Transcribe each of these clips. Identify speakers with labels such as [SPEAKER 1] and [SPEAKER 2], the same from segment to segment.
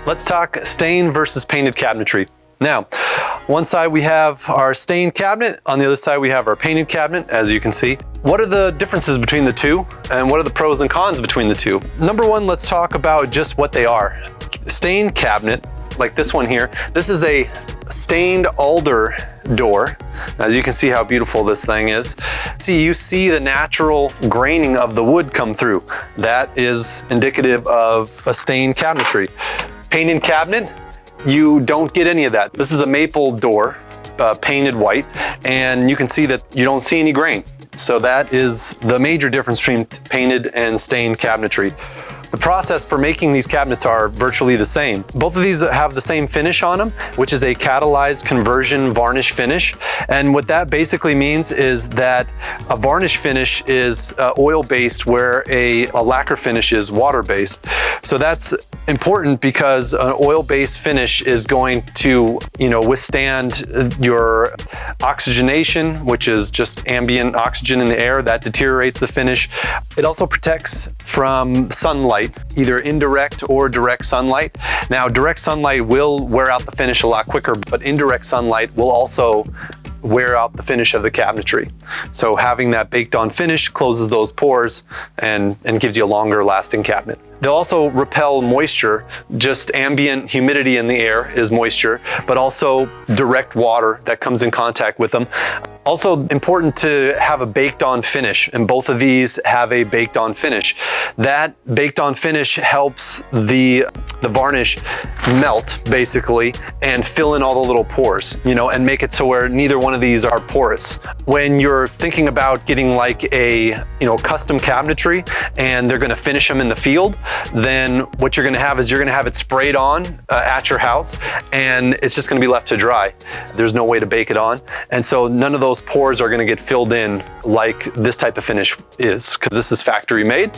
[SPEAKER 1] Let's talk stained versus painted cabinetry. Now, one side we have our stained cabinet, on the other side we have our painted cabinet, as you can see. What are the differences between the two, and what are the pros and cons between the two? Number one, let's talk about just what they are. Stained cabinet, like this one here, this is a stained alder door. As you can see how beautiful this thing is. You see the natural graining of the wood come through. That is indicative of a stained cabinetry. Painted cabinet, you don't get any of that. This is a maple door, painted white, and you can see that you don't see any grain. So that is the major difference between painted and stained cabinetry. The process for making these cabinets are virtually the same. Both of these have the same finish on them, which is a catalyzed conversion varnish finish. And what that basically means is that a varnish finish is oil-based, where a lacquer finish is water-based. So that's important because an oil-based finish is going to, withstand your oxygenation, which is just ambient oxygen in the air that deteriorates the finish. It also protects from sunlight, either indirect or direct sunlight. Now, direct sunlight will wear out the finish a lot quicker, but indirect sunlight will also wear out the finish of the cabinetry. So having that baked on finish closes those pores and gives you a longer lasting cabinet. They'll also repel moisture. Just ambient humidity in the air is moisture, but also direct water that comes in contact with them. Also important to have a baked on finish, and both of these have a baked on finish. That baked on finish helps the varnish melt basically and fill in all the little pores, and make it so where neither one of these are porous. When you're thinking about getting like a custom cabinetry and they're going to finish them in the field, then what you're going to have is you're going to have it sprayed on at your house, and it's just going to be left to dry. There's no way to bake it on, and so none of those pores are going to get filled in like this type of finish is, because this is factory made.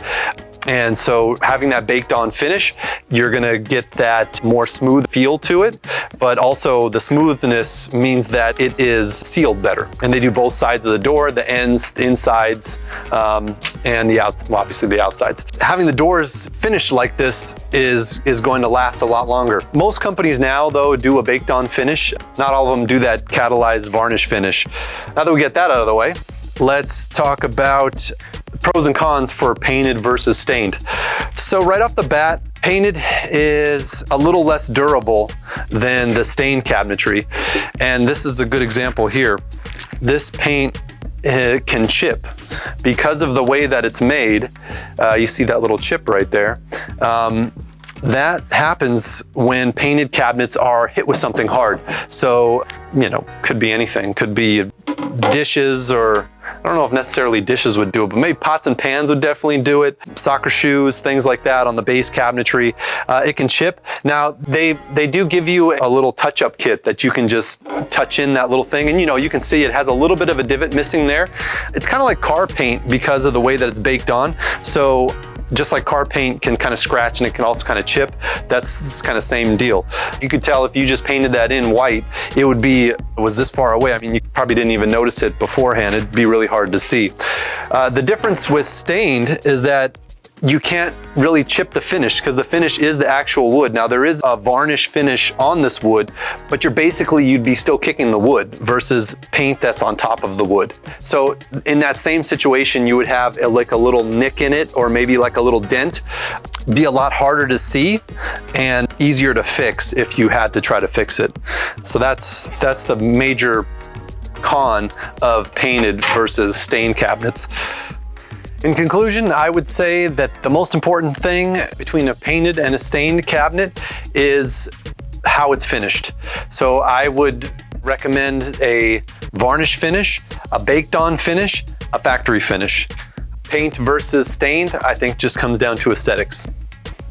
[SPEAKER 1] And so having that baked on finish, you're gonna get that more smooth feel to it, but also the smoothness means that it is sealed better. And they do both sides of the door, the ends, the insides, and the outs, well, obviously the outsides. Having the doors finished like this is going to last a lot longer. Most companies now, though, do a baked on finish. Not all of them do that catalyzed varnish finish. Now that we get that out of the way, let's talk about pros and cons for painted versus stained. So right off the bat, painted is a little less durable than the stained cabinetry. And this is a good example here. This paint can chip because of the way that it's made. You see that little chip right there. That happens when painted cabinets are hit with something hard. So, could be anything. Could be dishes, or I don't know if necessarily dishes would do it, but maybe pots and pans would definitely do it. Soccer shoes, things like that on the base cabinetry. It can chip. Now, they do give you a little touch-up kit that you can just touch in that little thing, and you can see it has a little bit of a divot missing there. It's kind of like car paint because of the way that it's baked on. So just like car paint can kind of scratch and it can also kind of chip, that's kind of same deal. You could tell if you just painted that in white, it was this far away. I mean, you probably didn't even notice it beforehand. It'd be really hard to see. The difference with stained is that you can't really chip the finish because the finish is the actual wood. Now, there is a varnish finish on this wood, but you'd be still kicking the wood versus paint that's on top of the wood. So in that same situation, you would have like a little nick in it, or maybe like a little dent. Be a lot harder to see and easier to fix if you had to try to fix it. So that's the major con of painted versus stained cabinets. In conclusion, I would say that the most important thing between a painted and a stained cabinet is how it's finished. So I would recommend a varnish finish, a baked on finish, a factory finish. Paint versus stained, I think, just comes down to aesthetics.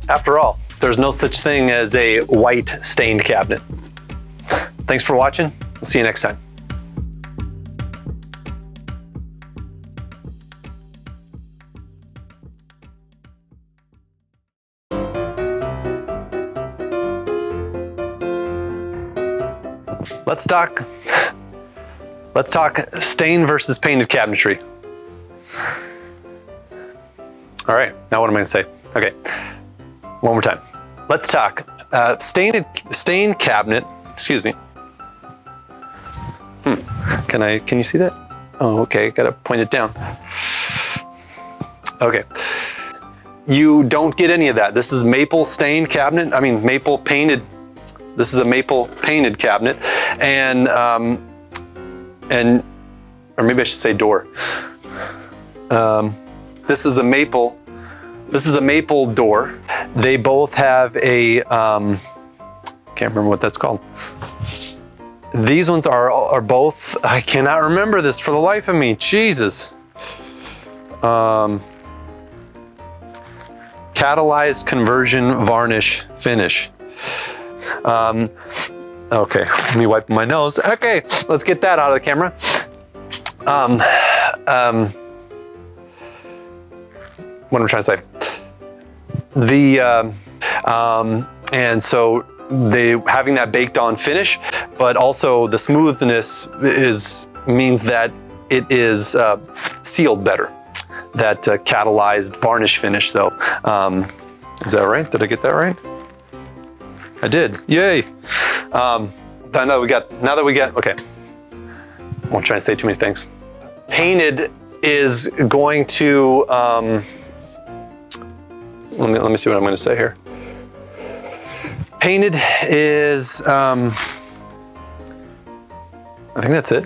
[SPEAKER 1] After all, there's no such thing as a white stained cabinet. Thanks for watching. We'll see you next time. Let's talk stained versus painted cabinetry. All right, now what am I gonna say? Okay, one more time. Let's talk Stained cabinet, excuse me. Can you see that? Oh, okay, gotta point it down. Okay. You don't get any of that. This is maple stained cabinet. I mean, maple painted. This is a maple painted cabinet, and or maybe I should say door. This is a maple door. They both have a, can't remember what that's called. These ones are both, I cannot remember this for the life of me, Jesus. Catalyzed conversion varnish finish. Okay, let me wipe my nose. Okay, let's get that out of the camera. What I'm trying to say. And so they having that baked on finish, but also the smoothness means that it is sealed better. That catalyzed varnish finish though. Is that right? Did I get that right? I did, yay. Now that we get, okay. I won't try and say too many things. Painted is going to, let me see what I'm going to say here. Painted is, I think that's it.